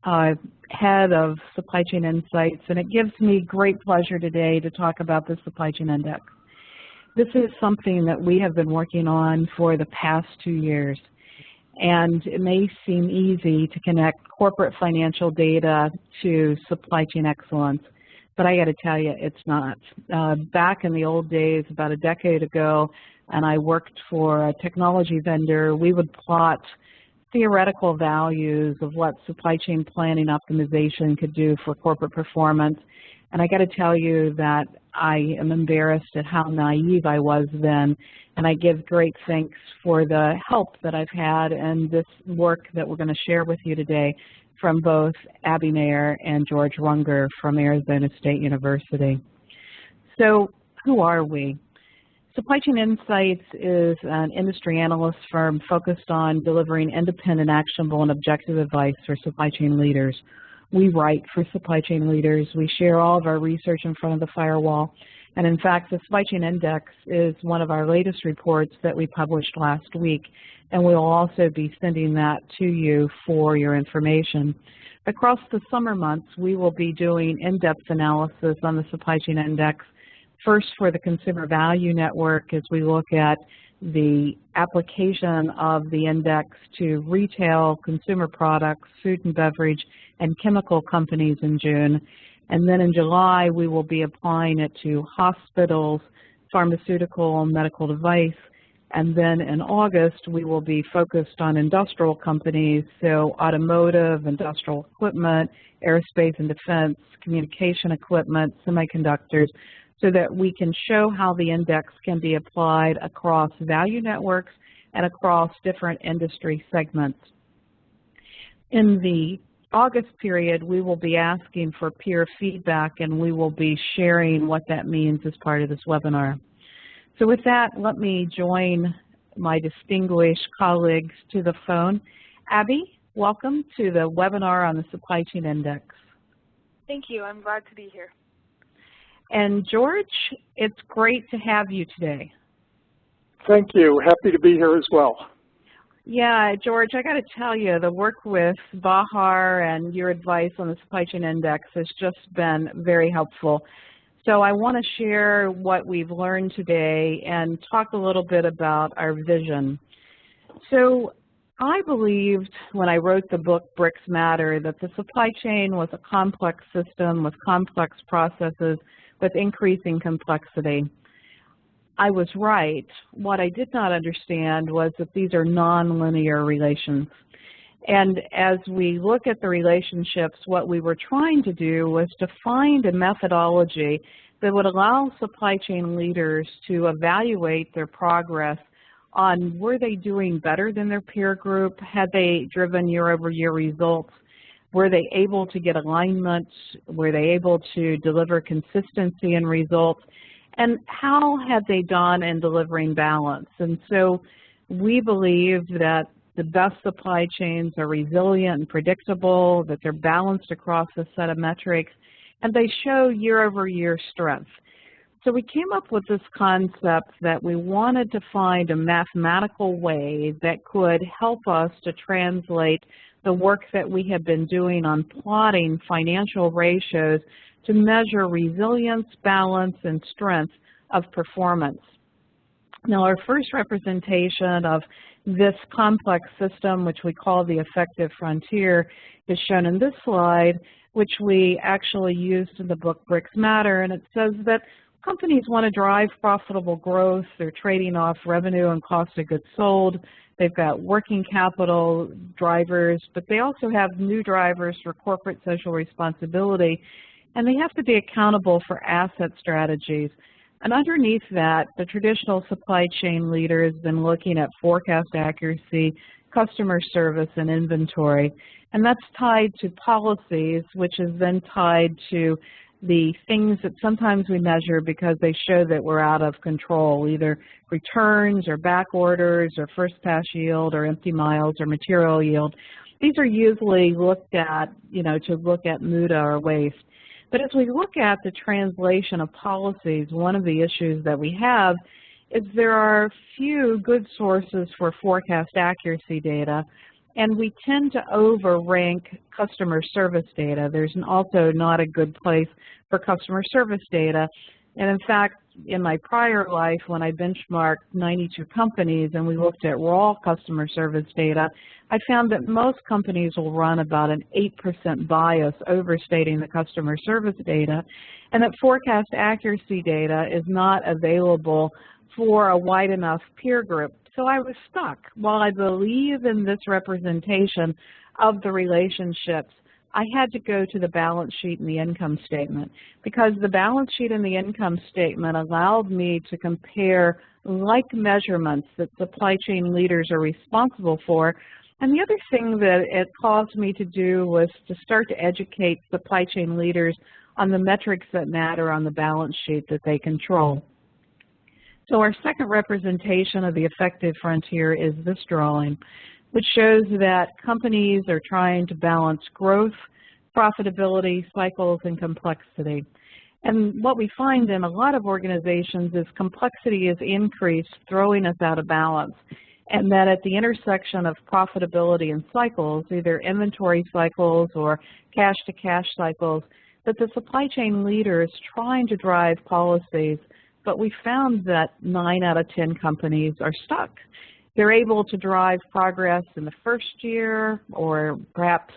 head of Supply Chain Insights, and it gives me great pleasure today to talk about the Supply Chain Index. This is something that we have been working on for the past 2 years, and it may seem easy to connect corporate financial data to supply chain excellence, but I got to tell you, it's not. Back in the old days, about a decade ago, and I worked for a technology vendor, we would plot theoretical values of what supply chain planning optimization could do for corporate performance. And I got to tell you that I am embarrassed at how naive I was then, and I give great thanks for the help that I've had and this work that we're going to share with you today from both Abby Mayer and George Runger from Arizona State University. So who are we? Supply Chain Insights is an industry analyst firm focused on delivering independent, actionable, and objective advice for supply chain leaders. We write for supply chain leaders. We share all of our research in front of the firewall. And in fact, the Supply Chain Index is one of our latest reports that we published last week, and we'll also be sending that to you for your information. Across the summer months, we will be doing in-depth analysis on the Supply Chain Index, first for the Consumer Value Network as we look at the application of the index to retail, consumer products, food and beverage, and chemical companies in June. And then in July, we will be applying it to hospitals, pharmaceutical, medical device. And then in August, we will be focused on industrial companies, so automotive, industrial equipment, aerospace and defense, communication equipment, semiconductors, so that we can show how the index can be applied across value networks and across different industry segments. In the August period, we will be asking for peer feedback, and we will be sharing what that means as part of this webinar. So with that, let me join my distinguished colleagues to the phone. Abby, welcome to the webinar on the Supply Chain Index. Thank you. I'm glad to be here. And George, it's great to have you today. Thank you. Happy to be here as well. Yeah, George, I got to tell you, the work with Bahar and your advice on the Supply Chain Index has just been very helpful. So I want to share what we've learned today and talk a little bit about our vision. So I believed when I wrote the book Bricks Matter that the supply chain was a complex system with complex processes with increasing complexity. I was right. What I did not understand was that these are nonlinear relations. And as we look at the relationships, what we were trying to do was to find a methodology that would allow supply chain leaders to evaluate their progress on were they doing better than their peer group, had they driven year-over-year results, were they able to get alignment, were they able to deliver consistency in results, and how had they done in delivering balance. And so we believe that the best supply chains are resilient and predictable, that they're balanced across a set of metrics, and they show year-over-year strength. So we came up with this concept that we wanted to find a mathematical way that could help us to translate the work that we have been doing on plotting financial ratios to measure resilience, balance, and strength of performance. Now, our first representation of this complex system, which we call the effective frontier, is shown in this slide, which we actually used in the book Bricks Matter, and it says that companies want to drive profitable growth. They're trading off revenue and cost of goods sold. They've got working capital drivers, but they also have new drivers for corporate social responsibility, and they have to be accountable for asset strategies. And underneath that, the traditional supply chain leader has been looking at forecast accuracy, customer service, and inventory. And that's tied to policies, which is then tied to the things that sometimes we measure because they show that we're out of control, either returns or back orders or first pass yield or empty miles or material yield. These are usually looked at, to look at MUDA or waste. But as we look at the translation of policies, one of the issues that we have is there are few good sources for forecast accuracy data, And we tend to overrank customer service data. There's also not a good place for customer service data. And in fact, in my prior life, when I benchmarked 92 companies and we looked at raw customer service data, I found that most companies will run about an 8% bias overstating the customer service data, and that forecast accuracy data is not available for a wide enough peer group. So I was stuck. While I believe in this representation of the relationships, I had to go to the balance sheet and the income statement, because the balance sheet and the income statement allowed me to compare like measurements that supply chain leaders are responsible for. And the other thing that it caused me to do was to start to educate supply chain leaders on the metrics that matter on the balance sheet that they control. So our second representation of the effective frontier is this drawing, which shows that companies are trying to balance growth, profitability, cycles, and complexity. And what we find in a lot of organizations is complexity is increased, throwing us out of balance. And that at the intersection of profitability and cycles, either inventory cycles or cash-to-cash cycles, that the supply chain leader is trying to drive policies, but we found that 9 out of 10 companies are stuck. They're able to drive progress in the first year or perhaps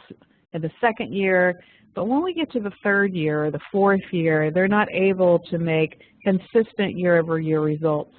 in the second year, but when we get to the third year or the fourth year, they're not able to make consistent year-over-year results.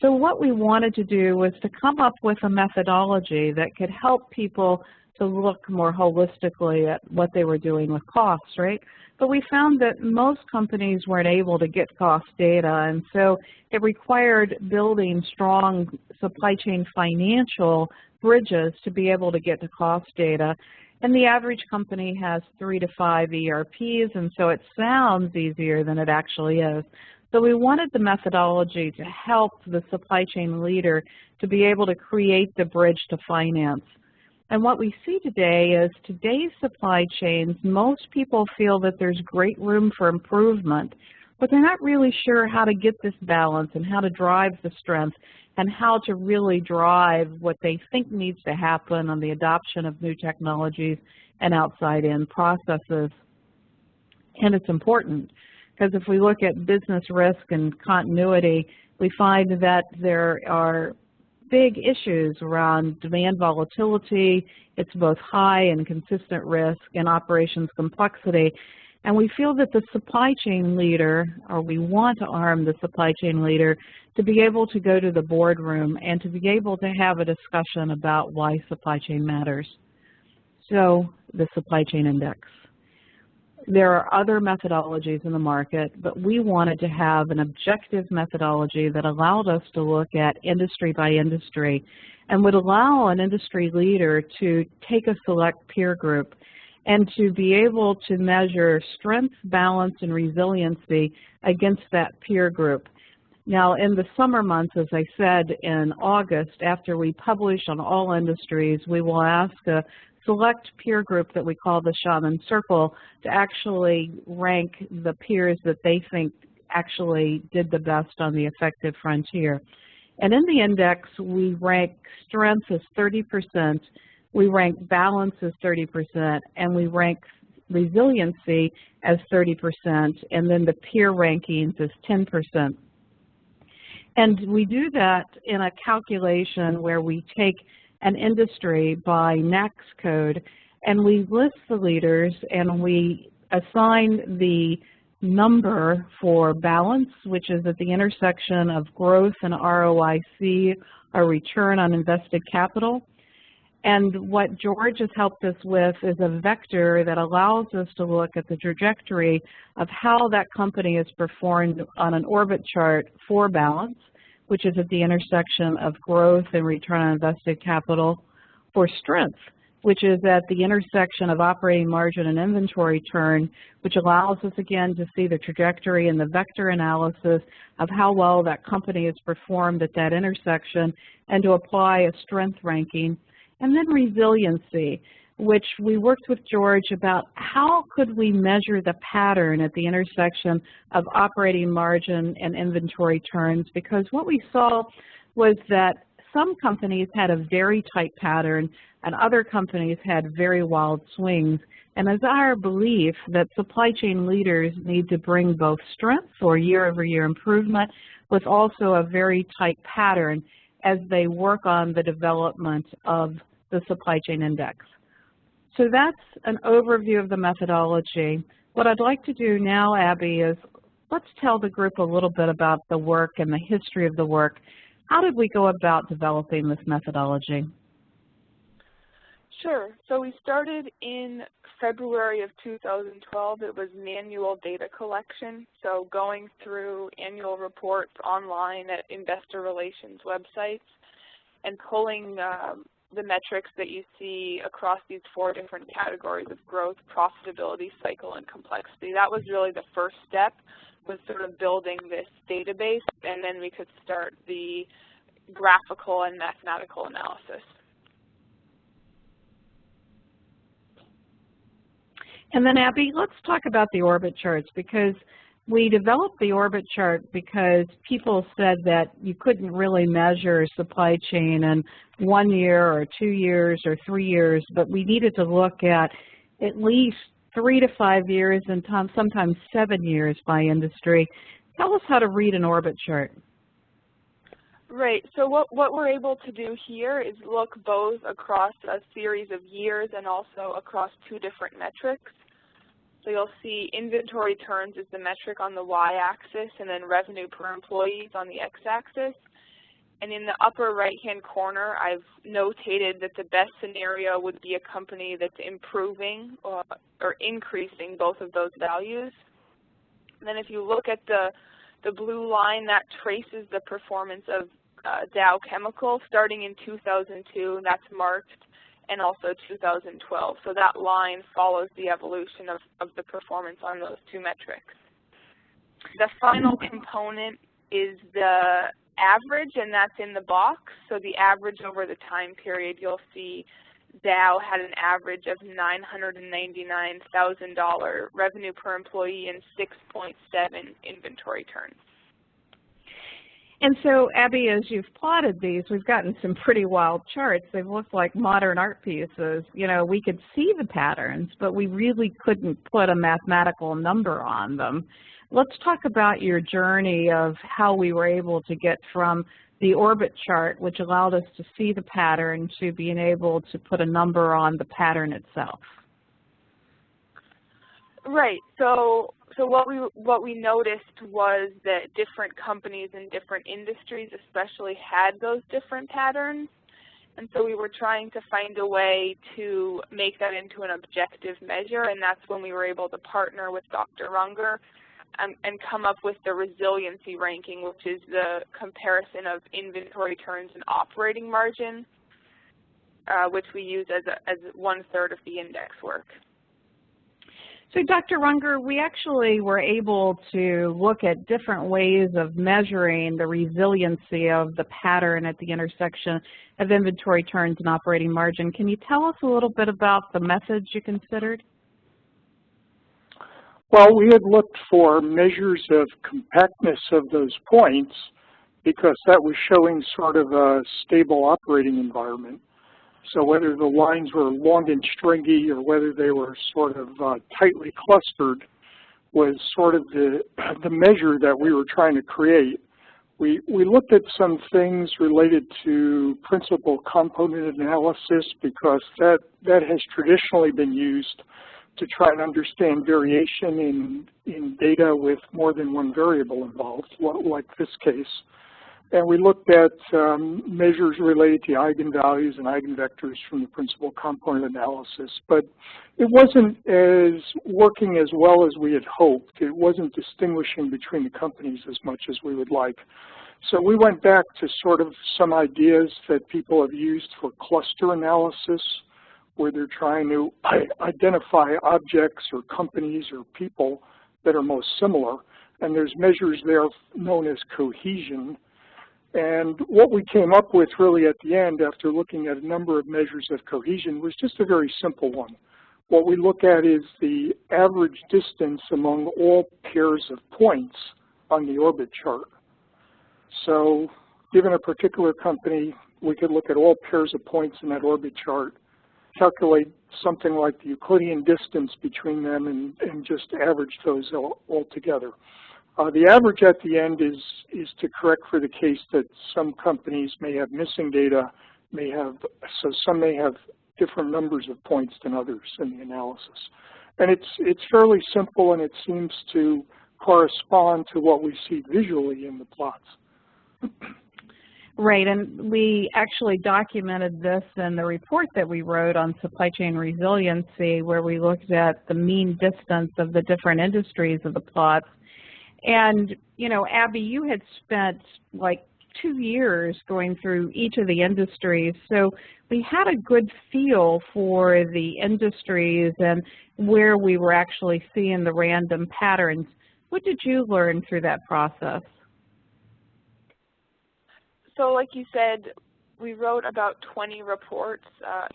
So what we wanted to do was to come up with a methodology that could help people to look more holistically at what they were doing with costs, right? But we found that most companies weren't able to get cost data, and so it required building strong supply chain financial bridges to be able to get to cost data. And the average company has 3 to 5 ERPs, and so it sounds easier than it actually is. So we wanted the methodology to help the supply chain leader to be able to create the bridge to finance. And what we see today is today's supply chains, most people feel that there's great room for improvement, but they're not really sure how to get this balance and how to drive the strength and how to really drive what they think needs to happen on the adoption of new technologies and outside-in processes. And it's important, because if we look at business risk and continuity, we find that there are big issues around demand volatility. It's both high and consistent risk and operations complexity. And we feel that the supply chain leader, or we want to arm the supply chain leader, to be able to go to the boardroom and to be able to have a discussion about why supply chain matters. So the supply chain index. There are other methodologies in the market, but we wanted to have an objective methodology that allowed us to look at industry by industry and would allow an industry leader to take a select peer group and to be able to measure strength, balance, and resiliency against that peer group. Now, in the summer months, as I said, in August, after we publish on all industries, we will ask a select peer group that we call the Shaman Circle to actually rank the peers that they think actually did the best on the effective frontier. And in the index, we rank strength as 30%, we rank balance as 30%, and we rank resiliency as 30%, and then the peer rankings as 10%. And we do that in a calculation where we take an industry by NAICS code, and we list the leaders, and we assign the number for balance, which is at the intersection of growth and ROIC, or return on invested capital. And what George has helped us with is a vector that allows us to look at the trajectory of how that company has performed on an orbit chart for balance, which is at the intersection of growth and return on invested capital, for strength, which is at the intersection of operating margin and inventory turn, which allows us again to see the trajectory and the vector analysis of how well that company has performed at that intersection and to apply a strength ranking. And then resiliency, which we worked with George about how could we measure the pattern at the intersection of operating margin and inventory turns, because what we saw was that some companies had a very tight pattern and other companies had very wild swings. And it's our belief that supply chain leaders need to bring both strength or year-over-year improvement with also a very tight pattern as they work on the development of the supply chain index. So that's an overview of the methodology. What I'd like to do now, Abby, is let's tell the group a little bit about the work and the history of the work. How did we go about developing this methodology? Sure. So we started in February of 2012. It was manual data collection, so going through annual reports online at investor relations websites and pulling the metrics that you see across these 4 different categories of growth, profitability, cycle, and complexity. That was really the first step, was sort of building this database, and then we could start the graphical and mathematical analysis. And then, Abby, let's talk about the orbit charts, because we developed the orbit chart because people said that you couldn't really measure supply chain in 1 year or 2 years or 3 years, but we needed to look at least 3 to 5 years and sometimes 7 years by industry. Tell us how to read an orbit chart. Right. So what we're able to do here is look both across a series of years and also across 2 different metrics. So you'll see inventory turns is the metric on the y-axis, and then revenue per employee on the x-axis. And in the upper right-hand corner, I've notated that the best scenario would be a company that's improving or increasing both of those values. And then if you look at the blue line, that traces the performance of Dow Chemical starting in 2002, and that's marked, and also 2012. So that line follows the evolution of the performance on those 2 metrics. The final component is the average, and that's in the box. So the average over the time period, you'll see Dow had an average of $999,000 revenue per employee and 6.7 inventory turns. And so, Abby, as you've plotted these, we've gotten some pretty wild charts. They've looked like modern art pieces. You know, we could see the patterns, but we really couldn't put a mathematical number on them. Let's talk about your journey of how we were able to get from the orbit chart, which allowed us to see the pattern, to being able to put a number on the pattern itself. Right. So what we noticed was that different companies in different industries especially had those different patterns. And so we were trying to find a way to make that into an objective measure, and that's when we were able to partner with Dr. Runger and come up with the resiliency ranking, which is the comparison of inventory turns and operating margin, which we use as 1/3 of the index work. So, Dr. Runger, we actually were able to look at different ways of measuring the resiliency of the pattern at the intersection of inventory turns and operating margin. Can you tell us a little bit about the methods you considered? Well, we had looked for measures of compactness of those points because that was showing sort of a stable operating environment. So whether the lines were long and stringy or whether they were sort of tightly clustered was sort of the measure that we were trying to create. We looked at some things related to principal component analysis because that has traditionally been used to try and understand variation in data with more than one variable involved, like this case. And we looked at measures related to eigenvalues and eigenvectors from the principal component analysis. But it wasn't working as well as we had hoped. It wasn't distinguishing between the companies as much as we would like. So we went back to sort of some ideas that people have used for cluster analysis, where they're trying to identify objects or companies or people that are most similar. And there's measures there known as cohesion. And what we came up with really at the end, after looking at a number of measures of cohesion, was just a very simple one. What we look at is the average distance among all pairs of points on the orbit chart. So given a particular company, we could look at all pairs of points in that orbit chart, calculate something like the Euclidean distance between them, and just average those all together. The average at the end is to correct for the case that some companies may have missing data, so some may have different numbers of points than others in the analysis. And it's fairly simple, and it seems to correspond to what we see visually in the plots. Right, and we actually documented this in the report that we wrote on supply chain resiliency, where we looked at the mean distance of the different industries of the plots. And, you know, Abby, you had spent like 2 years going through each of the industries, so we had a good feel for the industries and where we were actually seeing the random patterns. What did you learn through that process? So like you said, we wrote about 20 reports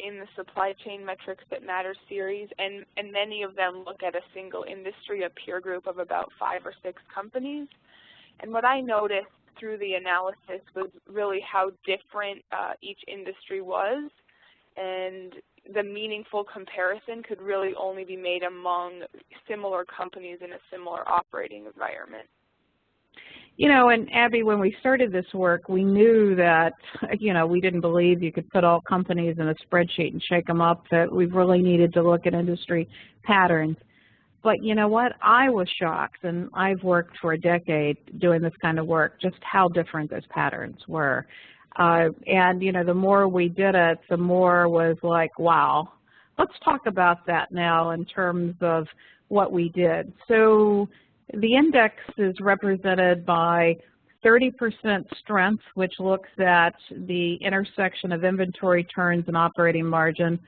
in the Supply Chain Metrics That Matter series, and many of them look at a single industry, a peer group of about 5 or 6 companies. And what I noticed through the analysis was really how different each industry was, and the meaningful comparison could really only be made among similar companies in a similar operating environment. You know, and Abby, when we started this work, we knew that, you know, we didn't believe you could put all companies in a spreadsheet and shake them up, that we really needed to look at industry patterns. But you know what? I was shocked, and I've worked for a decade doing this kind of work, just how different those patterns were. And, you know, the more we did it, the more was like, wow. Let's talk about that now in terms of what we did. So the index is represented by 30% strength, which looks at the intersection of inventory turns and operating margin,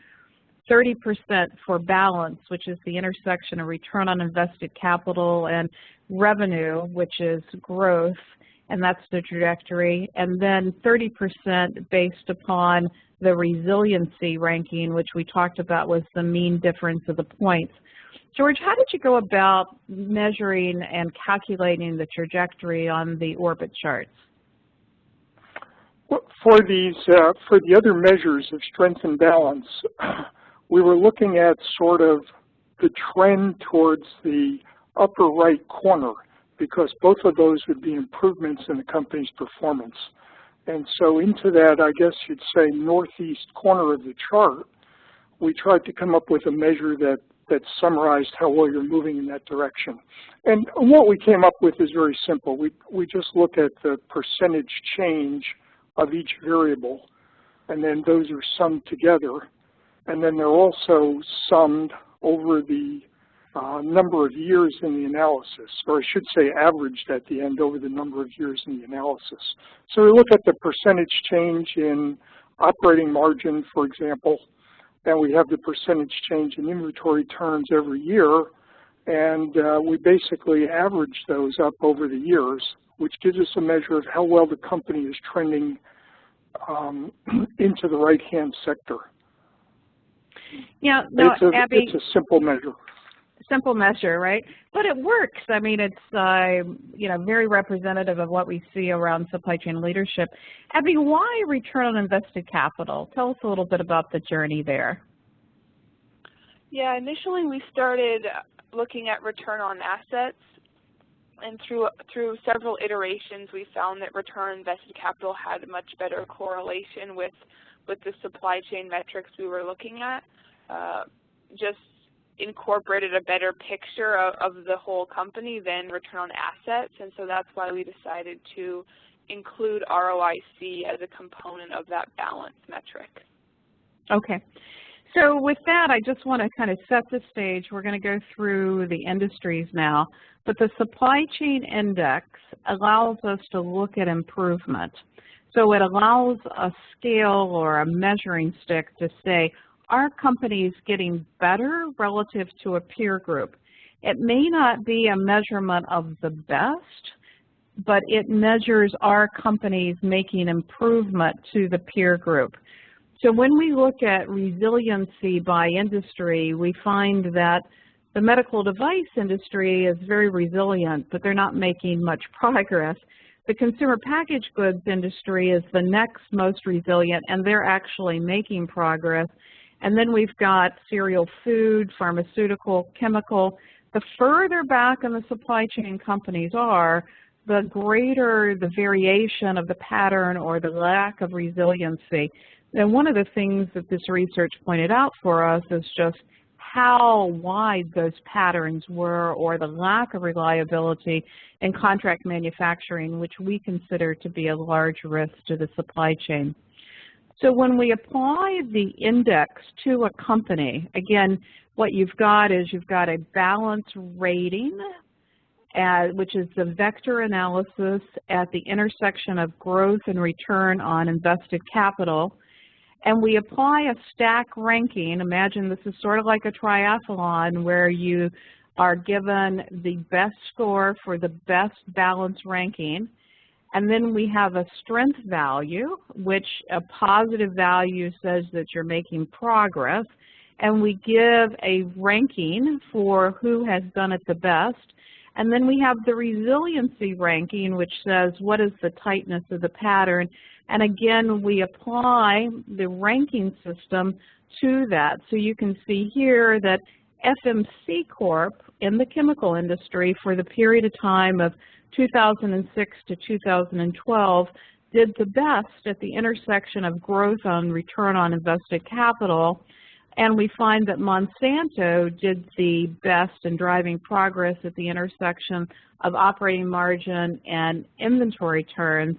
30% for balance, which is the intersection of return on invested capital and revenue, which is growth, and that's the trajectory, and then 30% based upon the resiliency ranking, which we talked about was the mean difference of the points. George, how did you go about measuring and calculating the trajectory on the orbit charts? Well, for the other measures of strength and balance, we were looking at sort of the trend towards the upper right corner, because both of those would be improvements in the company's performance. And so into that, I guess you'd say, northeast corner of the chart, we tried to come up with a measure that summarized how well you're moving in that direction. And what we came up with is very simple. We just look at the percentage change of each variable, and then those are summed together. And then they're also summed over the number of years in the analysis, or I should say averaged at the end over the number of years in the analysis. So we look at the percentage change in operating margin, for example, and we have the percentage change in inventory turns every year, and we basically average those up over the years, which gives us a measure of how well the company is trending into the right-hand sector. Yeah, no, Abby, it's a simple measure. Simple measure, right? But it works. I mean, it's you know, very representative of what we see around supply chain leadership. Abby, why return on invested capital? Tell us a little bit about the journey there. Yeah, initially we started looking at return on assets, and through several iterations we found that return on invested capital had a much better correlation with the supply chain metrics we were looking at. Just incorporated a better picture of the whole company than return on assets, and so that's why we decided to include ROIC as a component of that balance metric. Okay. So with that, I just want to kind of set the stage. We're going to go through the industries now, but the supply chain index allows us to look at improvement. So it allows a scale or a measuring stick to say, are companies getting better relative to a peer group? It may not be a measurement of the best, but it measures are companies making improvement to the peer group. So when we look at resiliency by industry, we find that the medical device industry is very resilient, but they're not making much progress. The consumer packaged goods industry is the next most resilient, and they're actually making progress. And then we've got cereal, food, pharmaceutical, chemical. The further back in the supply chain companies are, the greater the variation of the pattern or the lack of resiliency. And one of the things that this research pointed out for us is just how wide those patterns were, or the lack of reliability in contract manufacturing, which we consider to be a large risk to the supply chain. So when we apply the index to a company, again, what you've got is you've got a balance rating, which is the vector analysis at the intersection of growth and return on invested capital. And we apply a stack ranking. Imagine this is sort of like a triathlon where you are given the best score for the best balance ranking. And then we have a strength value, which a positive value says that you're making progress. And we give a ranking for who has done it the best. And then we have the resiliency ranking, which says what is the tightness of the pattern. And again, we apply the ranking system to that. So you can see here that FMC Corp in the chemical industry for the period of time of 2006 to 2012 did the best at the intersection of growth on return on invested capital. And we find that Monsanto did the best in driving progress at the intersection of operating margin and inventory turns.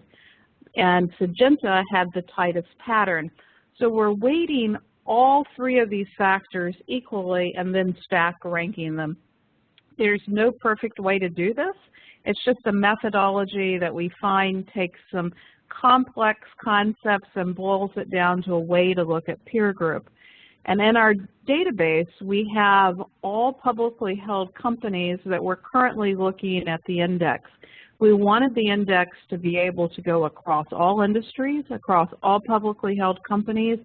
And Syngenta had the tightest pattern. So we're weighting all three of these factors equally and then stack ranking them. There's no perfect way to do this. It's just a methodology that we find takes some complex concepts and boils it down to a way to look at peer group. And in our database, we have all publicly held companies that we're currently looking at the index. We wanted the index to be able to go across all industries, across all publicly held companies,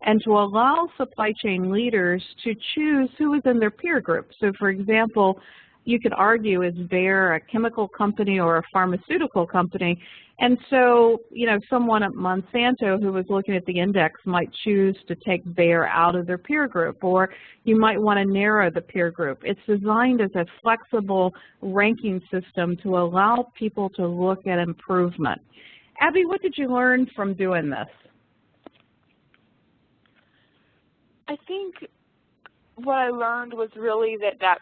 and to allow supply chain leaders to choose who is in their peer group. So for example, you could argue, is Bayer a chemical company or a pharmaceutical company? And so, you know, someone at Monsanto who was looking at the index might choose to take Bayer out of their peer group, or you might want to narrow the peer group. It's designed as a flexible ranking system to allow people to look at improvement. Abby, what did you learn from doing this? I think what I learned was really that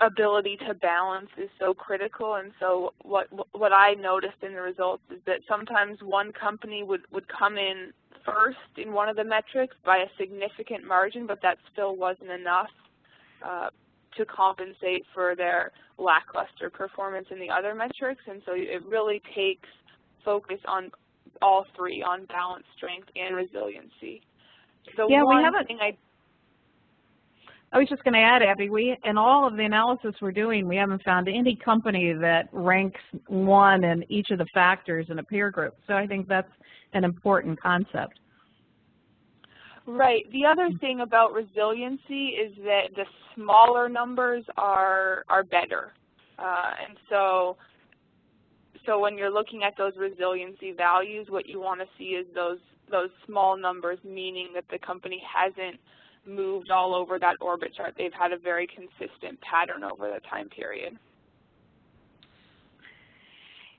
ability to balance is so critical, and so what I noticed in the results is that sometimes one company would come in first in one of the metrics by a significant margin, but that still wasn't enough to compensate for their lackluster performance in the other metrics. And so it really takes focus on all three, on balance, strength, and resiliency. The one thing I was just going to add, Abby, in all of the analysis we're doing, we haven't found any company that ranks one in each of the factors in a peer group. So I think that's an important concept. Right. The other thing about resiliency is that the smaller numbers are better. And so when you're looking at those resiliency values, what you want to see is those small numbers, meaning that the company hasn't moved all over that orbit chart. They've had a very consistent pattern over the time period.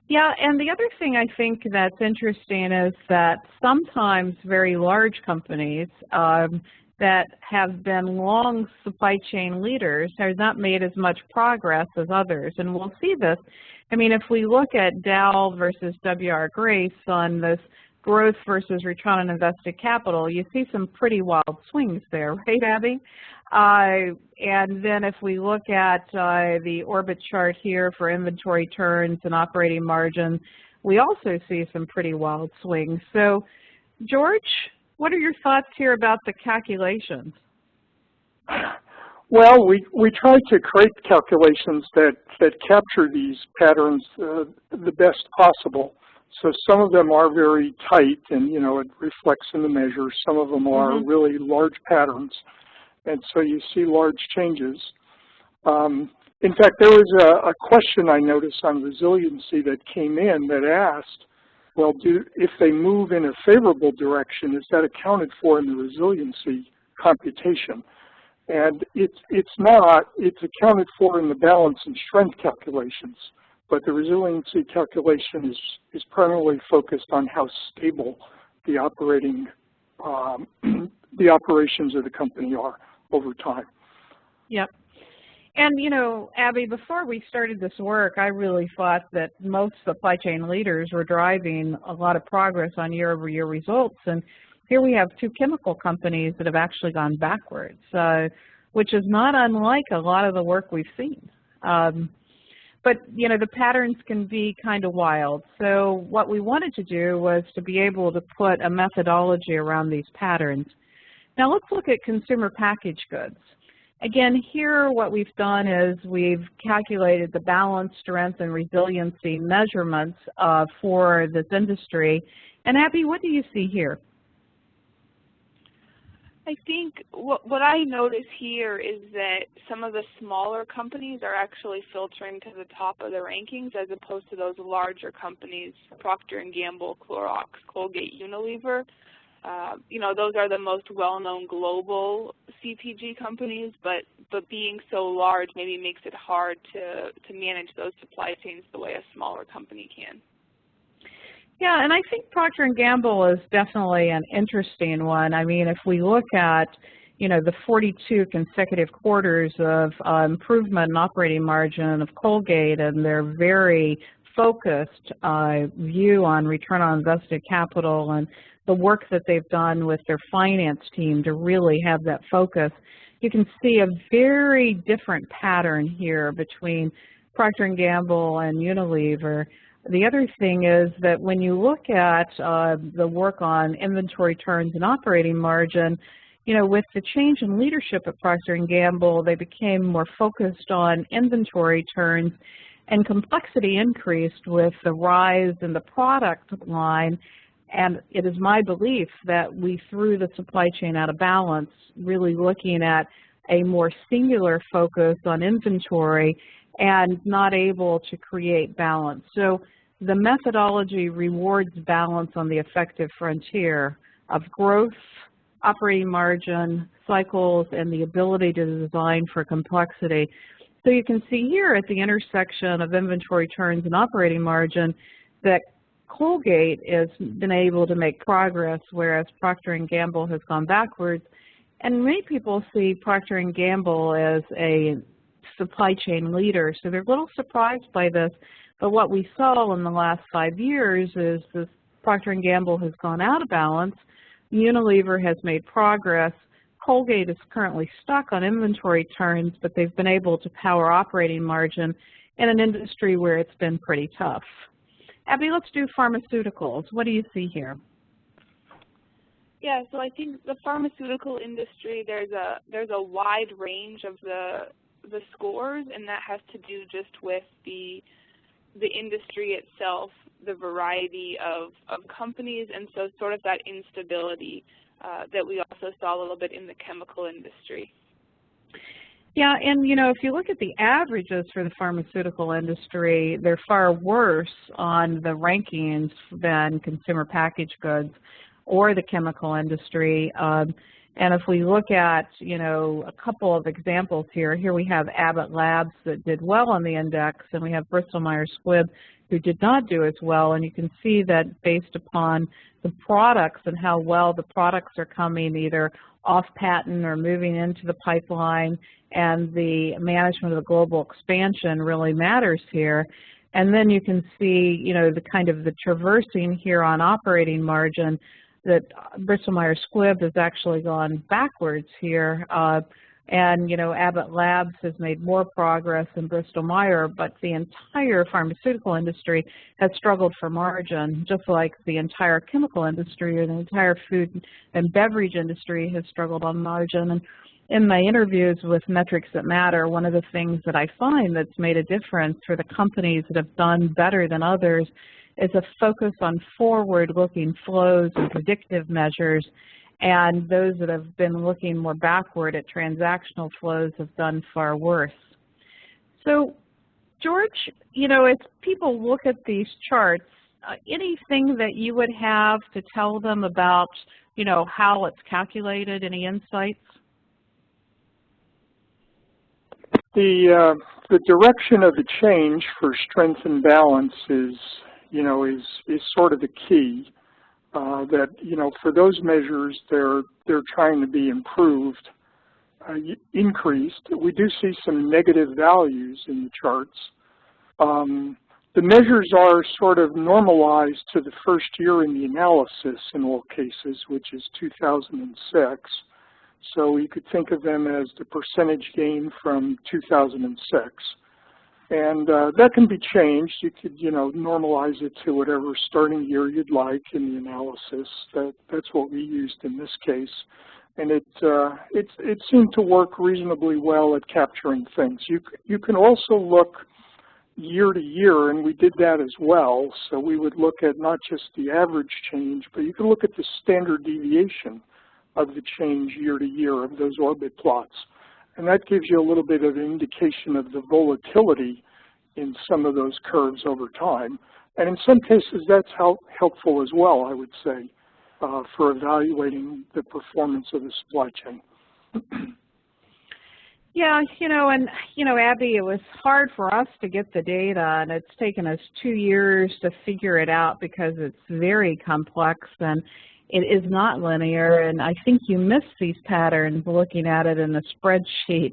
Yeah, and the other thing I think that's interesting is that sometimes very large companies that have been long supply chain leaders have not made as much progress as others, and we'll see this. I mean, if we look at Dow versus W.R. Grace on this growth versus return on invested capital, you see some pretty wild swings there, right, Abby? And then if we look at the orbit chart here for inventory turns and operating margin, we also see some pretty wild swings. So, George, what are your thoughts here about the calculations? Well, we tried to create calculations that capture these patterns the best possible. So some of them are very tight, and you know it reflects in the measure. Some of them are really large patterns, and so you see large changes. In fact, there was a question I noticed on resiliency that came in that asked, well, if they move in a favorable direction, is that accounted for in the resiliency computation? And it's not. It's accounted for in the balance and strength calculations, but the resiliency calculation is primarily focused on how stable the operating the operations of the company are over time. Yep. And, you know, Abby, before we started this work, I really thought that most supply chain leaders were driving a lot of progress on year-over-year results. And here we have two chemical companies that have actually gone backwards, which is not unlike a lot of the work we've seen. But, you know, the patterns can be kind of wild. So what we wanted to do was to be able to put a methodology around these patterns. Now let's look at consumer packaged goods. Again, here what we've done is we've calculated the balance, strength, and resiliency measurements for this industry. And Abby, what do you see here? I think what I notice here is that some of the smaller companies are actually filtering to the top of the rankings as opposed to those larger companies, Procter & Gamble, Clorox, Colgate, Unilever. You know, those are the most well-known global CPG companies, but being so large maybe makes it hard to manage those supply chains the way a smaller company can. Yeah, and I think Procter & Gamble is definitely an interesting one. I mean, if we look at, you know, the 42 consecutive quarters of improvement in operating margin of Colgate and their very focused view on return on invested capital and the work that they've done with their finance team to really have that focus, you can see a very different pattern here between Procter & Gamble and Unilever. The other thing is that when you look at the work on inventory turns and operating margin, you know, with the change in leadership at Procter & Gamble, they became more focused on inventory turns, and complexity increased with the rise in the product line. And it is my belief that we threw the supply chain out of balance, really looking at a more singular focus on inventory and not able to create balance. So the methodology rewards balance on the effective frontier of growth, operating margin, cycles, and the ability to design for complexity. So you can see here at the intersection of inventory turns and operating margin that Colgate has been able to make progress, whereas Procter & Gamble has gone backwards. And many people see Procter & Gamble as a supply chain leader, so they're a little surprised by this. But what we saw in the last 5 years is this Procter & Gamble has gone out of balance, Unilever has made progress, Colgate is currently stuck on inventory turns, but they've been able to power operating margin in an industry where it's been pretty tough. Abby, let's do pharmaceuticals. What do you see here? Yeah, so I think the pharmaceutical industry, there's a wide range of the scores, and that has to do just with the industry itself, the variety of companies, and so sort of that instability that we also saw a little bit in the chemical industry. Yeah, and you know, if you look at the averages for the pharmaceutical industry, they're far worse on the rankings than consumer packaged goods or the chemical industry. And if we look at, you know, a couple of examples here we have Abbott Labs that did well on the index, and we have Bristol-Myers Squibb who did not do as well. And you can see that based upon the products and how well the products are coming either off patent or moving into the pipeline, and the management of the global expansion really matters here. And then you can see, you know, the kind of the traversing here on operating margin, that Bristol-Myers Squibb has actually gone backwards here. And, you know, Abbott Labs has made more progress than Bristol-Myers, but the entire pharmaceutical industry has struggled for margin, just like the entire chemical industry or the entire food and beverage industry has struggled on margin. And in my interviews with Metrics That Matter, one of the things that I find that's made a difference for the companies that have done better than others is a focus on forward-looking flows and predictive measures, and those that have been looking more backward at transactional flows have done far worse. So, George, you know, as people look at these charts, anything that you would have to tell them about, you know, how it's calculated, any insights? The direction of the change for strength and balance is, you know, is sort of the key. That, you know, for those measures, they're trying to be improved, increased. We do see some negative values in the charts. The measures are sort of normalized to the first year in the analysis in all cases, which is 2006. So you could think of them as the percentage gain from 2006. And that can be changed. You could, you know, normalize it to whatever starting year you'd like in the analysis. That's what we used in this case. And it seemed to work reasonably well at capturing things. You can also look year to year, and we did that as well. So we would look at not just the average change, but you can look at the standard deviation of the change year to year of those orbit plots. And that gives you a little bit of an indication of the volatility in some of those curves over time. And in some cases, that's helpful as well, I would say, for evaluating the performance of the supply chain. Yeah, you know, and, you know, Abby, it was hard for us to get the data, and it's taken us 2 years to figure it out because it's very complex and it is not linear, and I think you miss these patterns looking at it in the spreadsheet.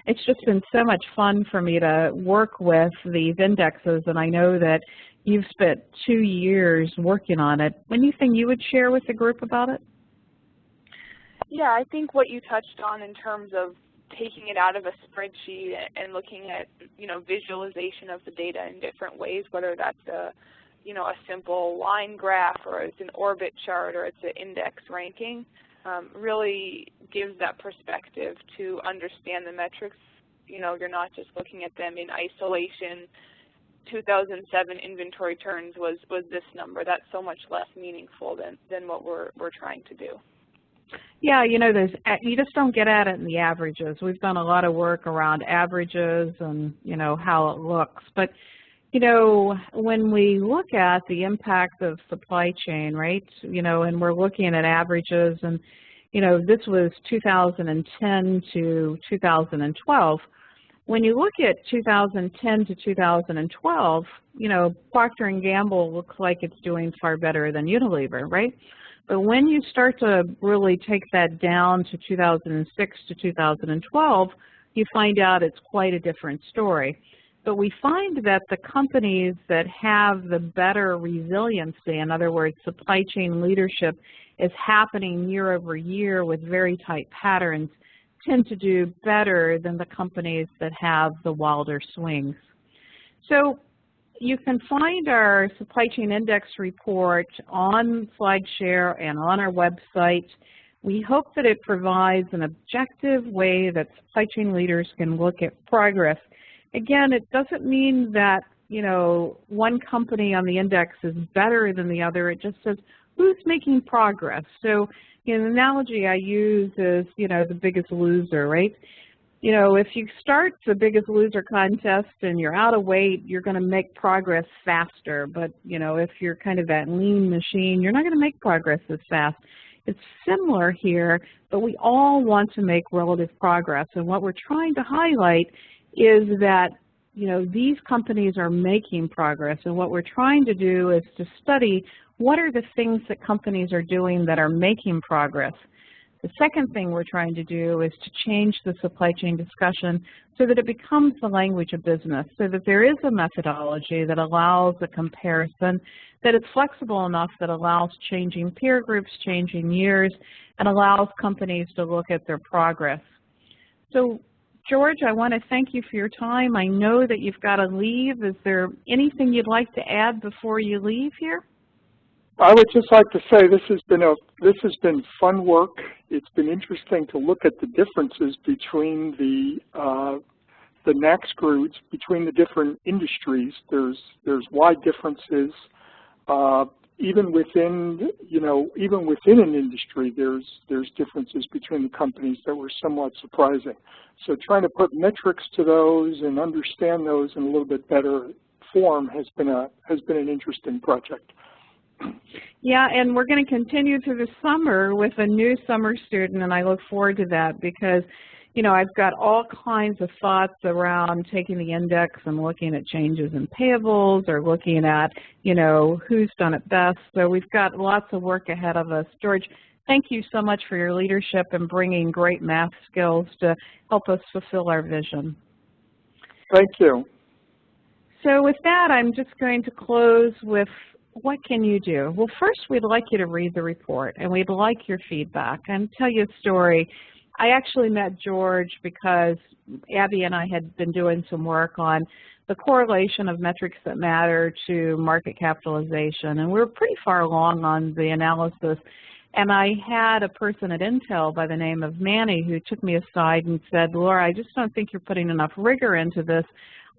It's just been so much fun for me to work with these indexes, and I know that you've spent 2 years working on it. Anything you would share with the group about it? Yeah, I think what you touched on in terms of taking it out of a spreadsheet and looking at, you know, visualization of the data in different ways, whether that's a, you know, a simple line graph or it's an orbit chart or it's an index ranking, really gives that perspective to understand the metrics. You know, you're not just looking at them in isolation. 2007 inventory turns was this number. That's so much less meaningful than what we're trying to do. Yeah, you know, you just don't get at it in the averages. We've done a lot of work around averages and, you know, how it looks. But, you know, when we look at the impact of supply chain, right, you know, and we're looking at averages, and, you know, this was 2010 to 2012. When you look at 2010 to 2012, you know, Procter & Gamble looks like it's doing far better than Unilever, right? But when you start to really take that down to 2006 to 2012, you find out it's quite a different story. But we find that the companies that have the better resiliency, in other words, supply chain leadership is happening year over year with very tight patterns, tend to do better than the companies that have the wilder swings. So you can find our supply chain index report on SlideShare and on our website. We hope that it provides an objective way that supply chain leaders can look at progress. Again, it doesn't mean that, you know, one company on the index is better than the other. It just says who's making progress. So, you know, the analogy I use is, you know, the biggest loser, right? You know, if you start the biggest loser contest and you're out of weight, you're going to make progress faster. But, you know, if you're kind of that lean machine, you're not going to make progress as fast. It's similar here, but we all want to make relative progress. And what we're trying to highlight is that, you know, these companies are making progress. And what we're trying to do is to study what are the things that companies are doing that are making progress. The second thing we're trying to do is to change the supply chain discussion so that it becomes the language of business, so that there is a methodology that allows a comparison, that it's flexible enough that allows changing peer groups, changing years, and allows companies to look at their progress. So, George, I want to thank you for your time. I know that you've got to leave. Is there anything you'd like to add before you leave here? I would just like to say this has been fun work. It's been interesting to look at the differences between the NAICS groups, between the different industries. There's wide differences even within, even within an industry, there's differences between the companies that were somewhat surprising. So trying to put metrics to those and understand those in a little bit better form has been an interesting project. Yeah, and we're going to continue through the summer with a new summer student, and I look forward to that because, I've got all kinds of thoughts around taking the index and looking at changes in payables or looking at, who's done it best. So we've got lots of work ahead of us. George, thank you so much for your leadership and bringing great math skills to help us fulfill our vision. Thank you. So with that, I'm just going to close with what can you do? Well, first, we'd like you to read the report, and we'd like your feedback. And tell you a story. I actually met George because Abby and I had been doing some work on the correlation of metrics that matter to market capitalization, and we were pretty far along on the analysis. And I had a person at Intel by the name of Manny who took me aside and said, Laura, I just don't think you're putting enough rigor into this.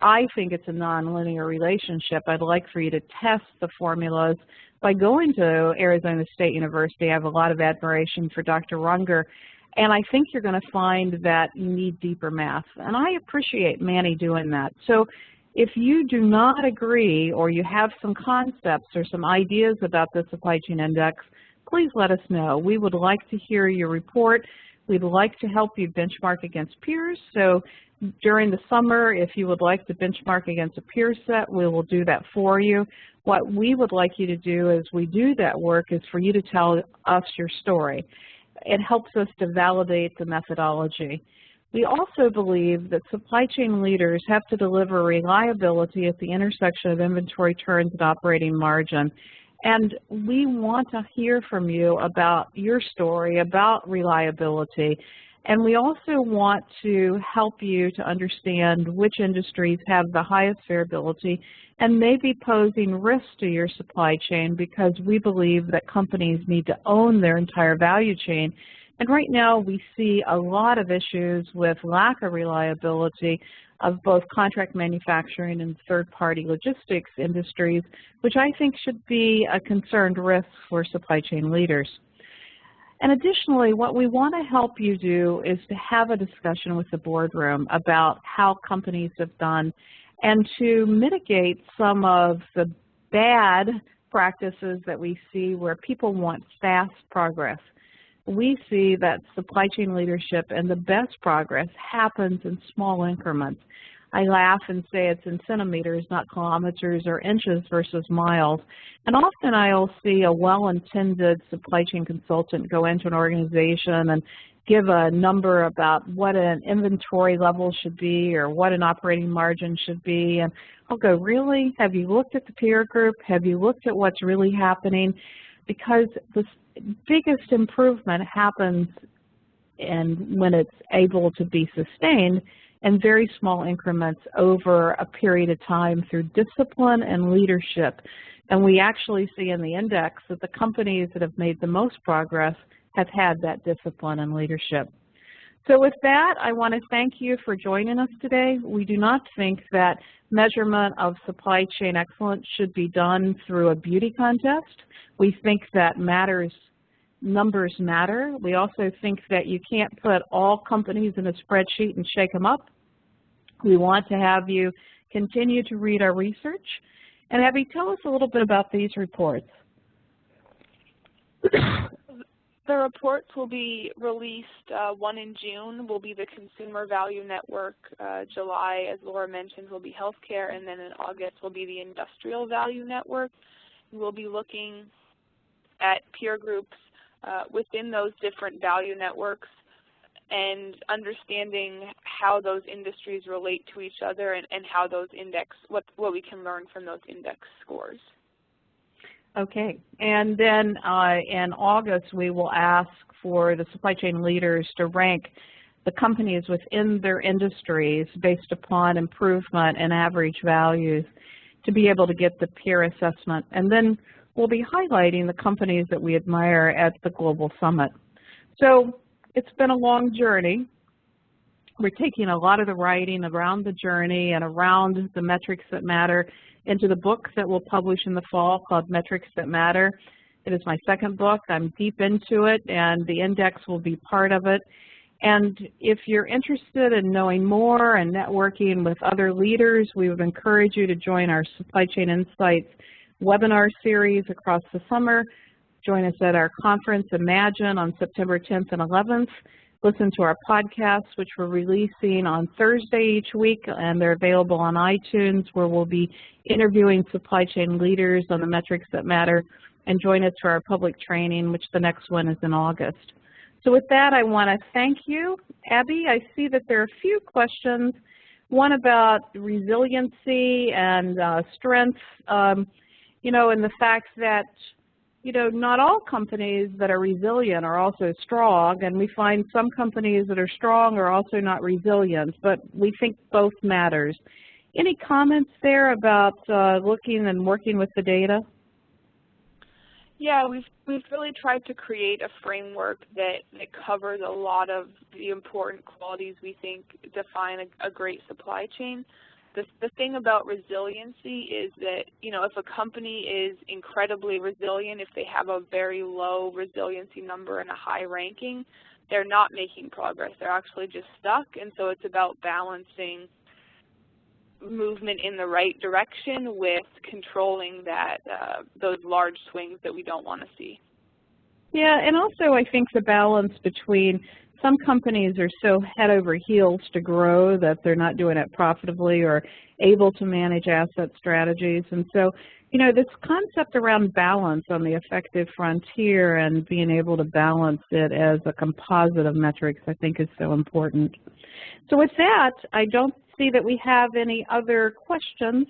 I think it's a nonlinear relationship. I'd like for you to test the formulas by going to Arizona State University. I have a lot of admiration for Dr. Runger, and I think you're going to find that you need deeper math. And I appreciate Manny doing that. So if you do not agree or you have some concepts or some ideas about the supply chain index, please let us know. We would like to hear your report. We'd like to help you benchmark against peers. So during the summer, if you would like to benchmark against a peer set, we will do that for you. What we would like you to do as we do that work is for you to tell us your story. It helps us to validate the methodology. We also believe that supply chain leaders have to deliver reliability at the intersection of inventory turns and operating margin. And we want to hear from you about your story, about reliability. And we also want to help you to understand which industries have the highest variability and may be posing risk to your supply chain, because we believe that companies need to own their entire value chain. And right now we see a lot of issues with lack of reliability of both contract manufacturing and third-party logistics industries, which I think should be a concerned risk for supply chain leaders. And additionally, what we want to help you do is to have a discussion with the boardroom about how companies have done and to mitigate some of the bad practices that we see where people want fast progress. We see that supply chain leadership and the best progress happens in small increments. I laugh and say it's in centimeters, not kilometers or inches versus miles. And often I'll see a well-intended supply chain consultant go into an organization and give a number about what an inventory level should be or what an operating margin should be. And I'll go, really? Have you looked at the peer group? Have you looked at what's really happening? Because the biggest improvement happens when it's able to be sustained in very small increments over a period of time through discipline and leadership. And we actually see in the index that the companies that have made the most progress have had that discipline and leadership. So with that, I want to thank you for joining us today. We do not think that measurement of supply chain excellence should be done through a beauty contest. We think that numbers matter. We also think that you can't put all companies in a spreadsheet and shake them up. We want to have you continue to read our research. And Abby, tell us a little bit about these reports. The reports will be released, one in June will be the Consumer Value Network, July, as Laura mentioned, will be healthcare, and then in August will be the Industrial Value Network. We'll be looking at peer groups within those different value networks and understanding how those industries relate to each other and how those what we can learn from those index scores. Okay, and then in August we will ask for the supply chain leaders to rank the companies within their industries based upon improvement and average values to be able to get the peer assessment. And then we'll be highlighting the companies that we admire at the Global Summit. So it's been a long journey. We're taking a lot of the writing around the journey and around the metrics that matter into the book that we'll publish in the fall called Metrics That Matter. It is my second book. I'm deep into it, and the index will be part of it. And if you're interested in knowing more and networking with other leaders, we would encourage you to join our Supply Chain Insights webinar series across the summer. Join us at our conference, Imagine, on September 10th and 11th. Listen to our podcasts, which we're releasing on Thursday each week, and they're available on iTunes, where we'll be interviewing supply chain leaders on the metrics that matter. And join us for our public training, which the next one is in August. So with that, I want to thank you. Abby, I see that there are a few questions, one about resiliency and strength, you know, and the fact that, you know, not all companies that are resilient are also strong, and we find some companies that are strong are also not resilient, but we think both matters. Any comments there about looking and working with the data? Yeah, we've really tried to create a framework that covers a lot of the important qualities we think define a great supply chain. The thing about resiliency is that, you know, if a company is incredibly resilient, if they have a very low resiliency number and a high ranking, they're not making progress. They're actually just stuck, and so it's about balancing movement in the right direction with controlling that those large swings that we don't want to see. Yeah, and also I think the balance between some companies are so head over heels to grow that they're not doing it profitably or able to manage asset strategies. And so, you know, this concept around balance on the effective frontier and being able to balance it as a composite of metrics, I think, is so important. So with that, I don't see that we have any other questions.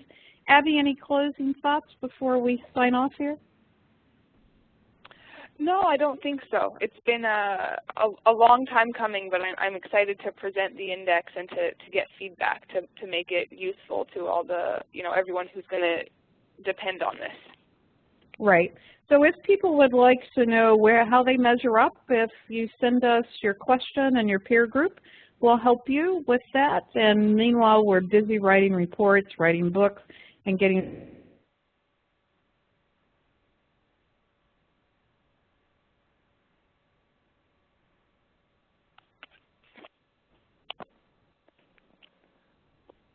Abby, any closing thoughts before we sign off here? No, I don't think so. It's been a long time coming, but I'm excited to present the index and to get feedback to make it useful to all the, you know, everyone who's going to depend on this. Right. So if people would like to know how they measure up, if you send us your question and your peer group, we'll help you with that. And meanwhile, we're busy writing reports, writing books, and getting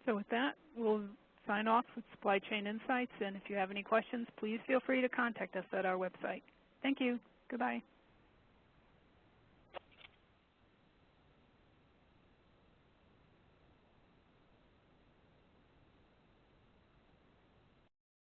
So with that, we'll sign off with Supply Chain Insights, and if you have any questions, please feel free to contact us at our website. Thank you. Goodbye.